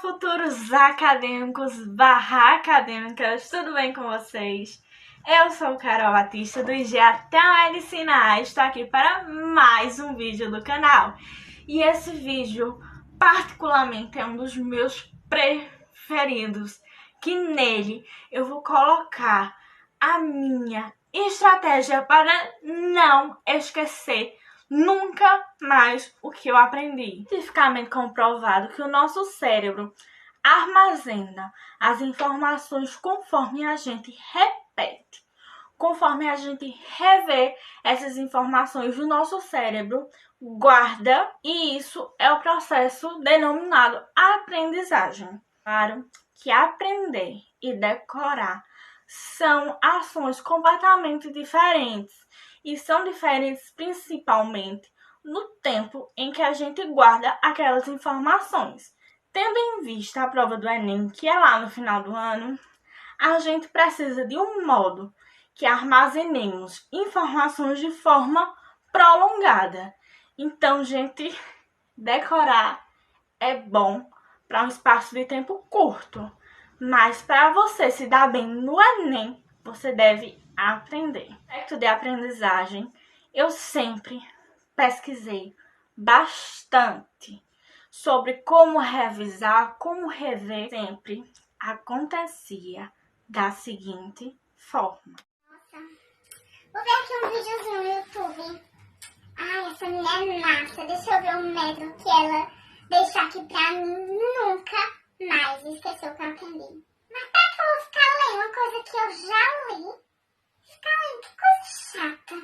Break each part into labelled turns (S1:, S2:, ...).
S1: futuros acadêmicos barra acadêmicas, tudo bem com vocês? Eu sou Carol Batista do IG Até a Medicina. Estou aqui para mais um vídeo do canal. E esse vídeo particularmente é um dos meus preferidos, que nele eu vou colocar a minha estratégia para não esquecer nunca mais o que eu aprendi. Cientificamente comprovado que o nosso cérebro armazena as informações conforme a gente repete. Conforme a gente revê essas informações, o nosso cérebro guarda, e isso é o processo denominado aprendizagem. Claro que aprender e decorar são ações completamente diferentes. E são diferentes principalmente no tempo em que a gente guarda aquelas informações. Tendo em vista a prova do Enem, que é lá no final do ano, a gente precisa de um modo que armazenemos informações de forma prolongada. Então, gente, decorar é bom para um espaço de tempo curto, mas para você se dar bem no Enem, você deve aprender. No aspecto de aprendizagem, eu sempre pesquisei bastante sobre como revisar, como rever. Sempre acontecia da seguinte forma.
S2: Nossa, vou ver aqui um videozinho no YouTube. Ai, essa mulher é massa. Deixa eu ver um método que ela deixou aqui pra mim. Nunca mais esqueceu o que eu aprendi. Mas pra que eu vou ficar lendo uma coisa que eu já li? Ficar lendo, que coisa chata.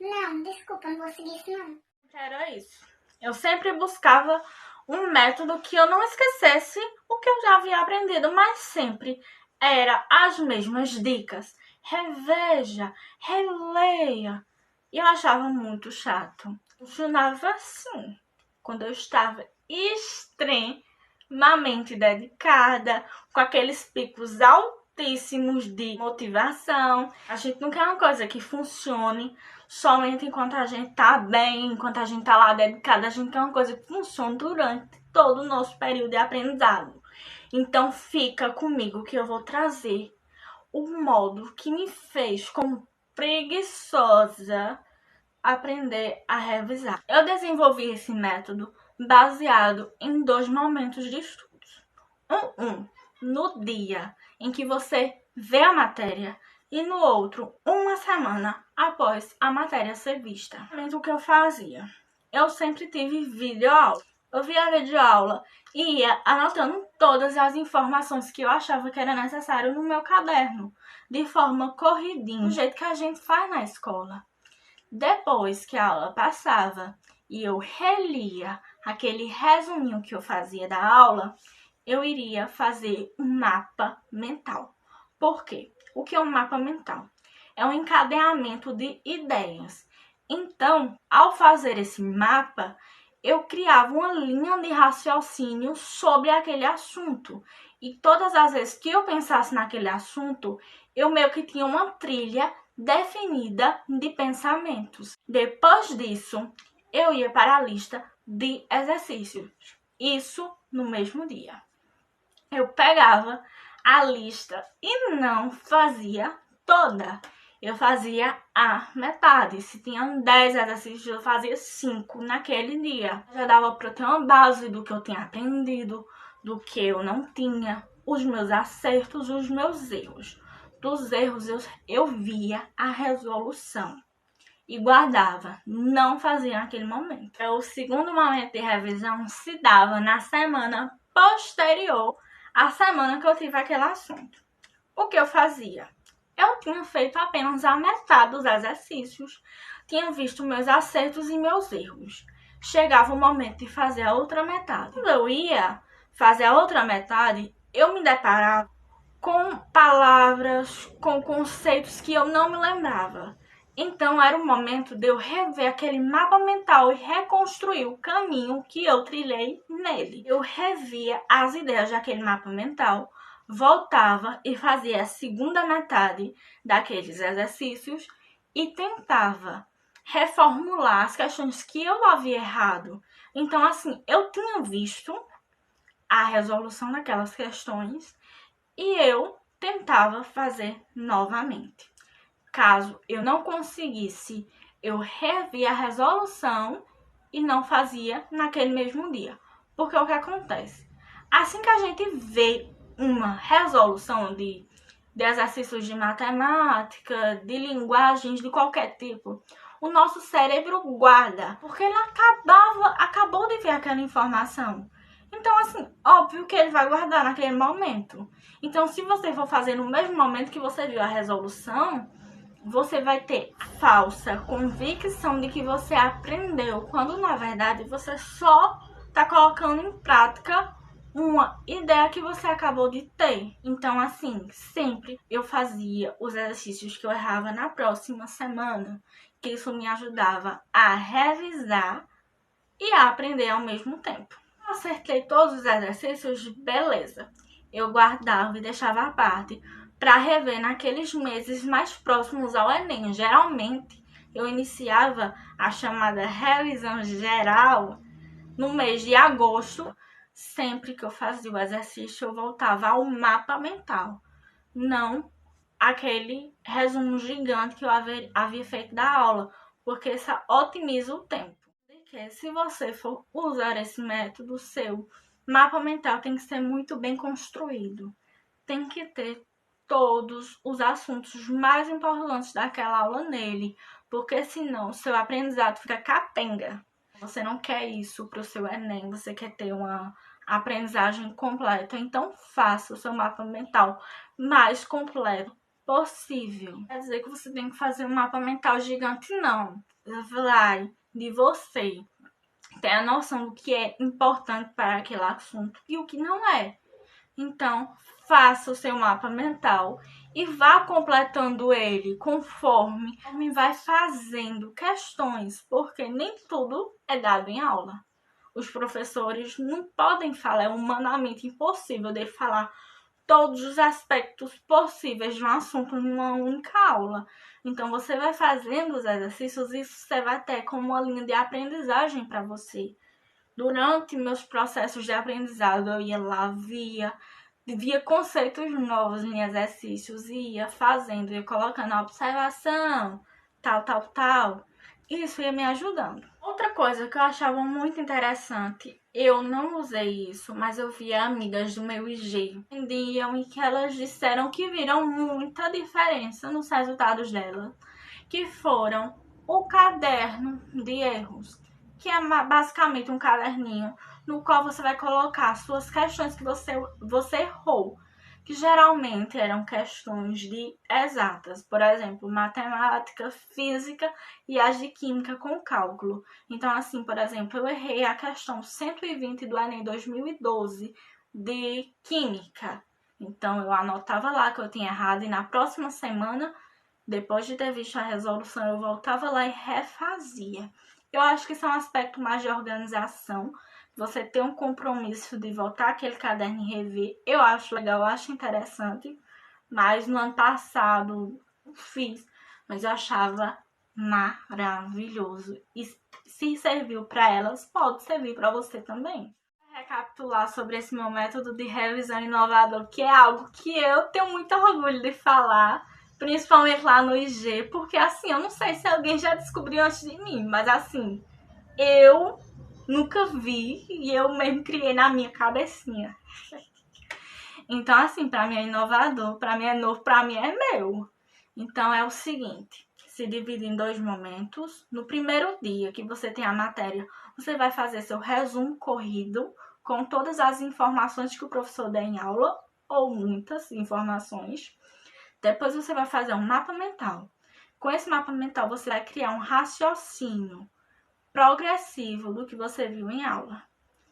S2: Não, desculpa, não vou seguir isso não.
S1: Era isso. Eu sempre buscava um método que eu não esquecesse o que eu já havia aprendido, mas sempre era as mesmas dicas. Reveja, releia. E eu achava muito chato. Funcionava assim, quando eu estava extremamente dedicada, com aqueles picos altíssimos de motivação. A gente não quer uma coisa que funcione somente enquanto a gente tá bem, enquanto a gente tá lá dedicada. A gente quer uma coisa que funcione durante todo o nosso período de aprendizado. Então fica comigo que eu vou trazer o modo que me fez, como preguiçosa, aprender a revisar. Eu desenvolvi esse método baseado em 2 momentos de estudos. No dia em que você vê a matéria, e no outro, uma semana após a matéria ser vista. O que eu fazia? Eu sempre tive videoaula. Eu via videoaula e ia anotando todas as informações que eu achava que era necessário no meu caderno, de forma corridinha, do jeito que a gente faz na escola. Depois que a aula passava e eu relia aquele resuminho que eu fazia da aula, eu iria fazer um mapa mental. Por quê? O que é um mapa mental? É um encadeamento de ideias. Então, ao fazer esse mapa, eu criava uma linha de raciocínio sobre aquele assunto. E todas as vezes que eu pensasse naquele assunto, eu meio que tinha uma trilha definida de pensamentos. Depois disso, eu ia para a lista de exercícios. Isso no mesmo dia. Eu pegava a lista e não fazia toda. Eu fazia a metade. Se tinham 10 exercícios, eu fazia 5 naquele dia. Já dava para ter uma base do que eu tinha aprendido, do que eu não tinha, os meus acertos, os meus erros. Dos erros eu via a resolução e guardava, não fazia naquele momento. O segundo momento de revisão se dava na semana posterior à semana que eu tive aquele assunto. O que eu fazia? Eu tinha feito apenas a metade dos exercícios, tinha visto meus acertos e meus erros. Chegava o momento de fazer a outra metade. Quando eu ia fazer a outra metade, eu me deparava com palavras, com conceitos que eu não me lembrava. Então era o momento de eu rever aquele mapa mental e reconstruir o caminho que eu trilhei nele. Eu revia as ideias daquele mapa mental, voltava e fazia a segunda metade daqueles exercícios e tentava reformular as questões que eu havia errado. Então, assim, eu tinha visto a resolução daquelas questões e eu tentava fazer novamente. Caso eu não conseguisse, eu revia a resolução e não fazia naquele mesmo dia. Porque o que acontece? Assim que a gente vê uma resolução de exercícios de matemática, de linguagens, de qualquer tipo, o nosso cérebro guarda, porque ele acabou de ver aquela informação. Então, assim, óbvio que ele vai guardar naquele momento. Então, se você for fazer no mesmo momento que você viu a resolução, você vai ter falsa convicção de que você aprendeu, quando na verdade você só está colocando em prática uma ideia que você acabou de ter. Então, assim, sempre eu fazia os exercícios que eu errava na próxima semana, que isso me ajudava a revisar e a aprender ao mesmo tempo. Eu acertei todos os exercícios, beleza. Eu guardava e deixava à parte para rever naqueles meses mais próximos ao Enem. Geralmente, eu iniciava a chamada revisão geral no mês de agosto. Sempre que eu fazia o exercício, eu voltava ao mapa mental, não aquele resumo gigante que eu havia feito da aula, porque isso otimiza o tempo. Porque se você for usar esse método, seu mapa mental tem que ser muito bem construído. Tem que ter todos os assuntos mais importantes daquela aula nele, porque senão o seu aprendizado fica capenga. Você não quer isso para o seu Enem, você quer ter uma aprendizagem completa, então faça o seu mapa mental mais completo possível. Quer dizer que você tem que fazer um mapa mental gigante, não. Vai de você. Tem a noção do que é importante para aquele assunto e o que não é. Então, faça o seu mapa mental e vá completando ele conforme vai fazendo questões, porque nem tudo é dado em aula. Os professores não podem falar, é humanamente impossível de falar todos os aspectos possíveis de um assunto numa única aula. Então, você vai fazendo os exercícios e isso você vai ter como uma linha de aprendizagem para você. Durante meus processos de aprendizado, eu ia lá, via conceitos novos em exercícios, ia fazendo, ia colocando a observação, tal. Isso ia me ajudando. Outra coisa que eu achava muito interessante, eu não usei isso, mas eu via amigas do meu IG entendiam e que elas disseram que viram muita diferença nos resultados delas, que foram o caderno de erros, que é basicamente um caderninho no qual você vai colocar suas questões que você errou, que geralmente eram questões de exatas, por exemplo, matemática, física e as de química com cálculo. Então, assim, por exemplo, eu errei a questão 120 do Enem 2012 de química. Então, eu anotava lá que eu tinha errado e na próxima semana, depois de ter visto a resolução, eu voltava lá e refazia. Eu acho que isso é um aspecto mais de organização. Você ter um compromisso de voltar aquele caderno e rever, eu acho legal, eu acho interessante. Mas no ano passado fiz, mas eu achava maravilhoso. E se serviu para elas, pode servir para você também. Recapitular sobre esse meu método de revisão inovador, que é algo que eu tenho muito orgulho de falar, principalmente lá no IG, porque assim, eu não sei se alguém já descobriu antes de mim, mas assim, eu nunca vi e eu mesmo criei na minha cabecinha. Então, assim, pra mim é inovador, pra mim é novo, pra mim é meu. Então, é o seguinte, se divide em 2 momentos. No primeiro dia que você tem a matéria, você vai fazer seu resumo corrido com todas as informações que o professor der em aula, ou muitas informações. Depois você vai fazer um mapa mental. Com esse mapa mental, você vai criar um raciocínio progressivo do que você viu em aula.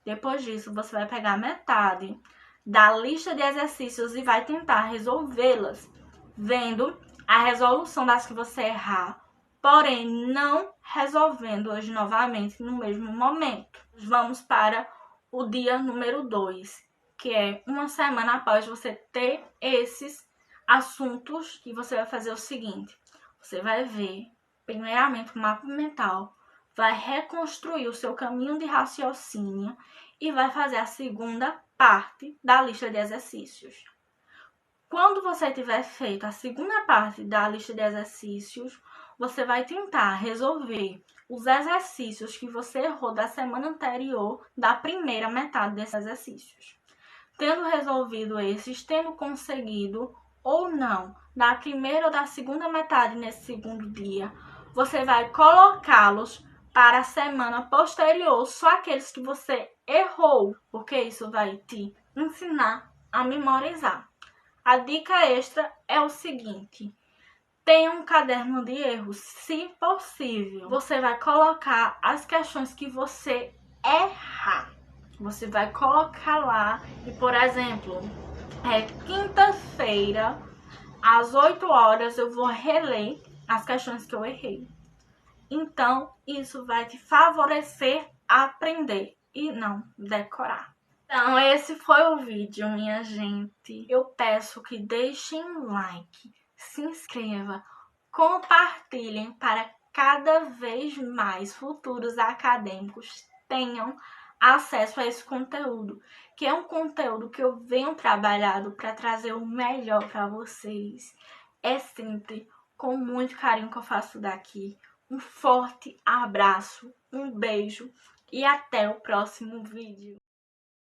S1: Depois disso, você vai pegar metade da lista de exercícios e vai tentar resolvê-las, vendo a resolução das que você errar, porém não resolvendo-as novamente no mesmo momento. Vamos para o dia número 2, que é uma semana após você ter esses assuntos, que você vai fazer o seguinte: você vai ver, primeiramente, o mapa mental, vai reconstruir o seu caminho de raciocínio e vai fazer a segunda parte da lista de exercícios. Quando você tiver feito a segunda parte da lista de exercícios, você vai tentar resolver os exercícios que você errou da semana anterior, da primeira metade desses exercícios. Tendo resolvido esses, tendo conseguido ou não, da primeira ou da segunda metade nesse segundo dia, você vai colocá-los para a semana posterior, só aqueles que você errou, porque isso vai te ensinar a memorizar. A dica extra é o seguinte: tenha um caderno de erros, se possível. Você vai colocar as questões que você errar. Você vai colocar lá e, por exemplo, quinta-feira, às 8 horas, eu vou reler as questões que eu errei. Então, isso vai te favorecer a aprender e não decorar. Então, esse foi o vídeo, minha gente. Eu peço que deixem um like, se inscreva, compartilhem para cada vez mais futuros acadêmicos tenham acesso a esse conteúdo, que é um conteúdo que eu venho trabalhando para trazer o melhor para vocês. É sempre com muito carinho que eu faço daqui. Um forte abraço, um beijo e até o próximo vídeo.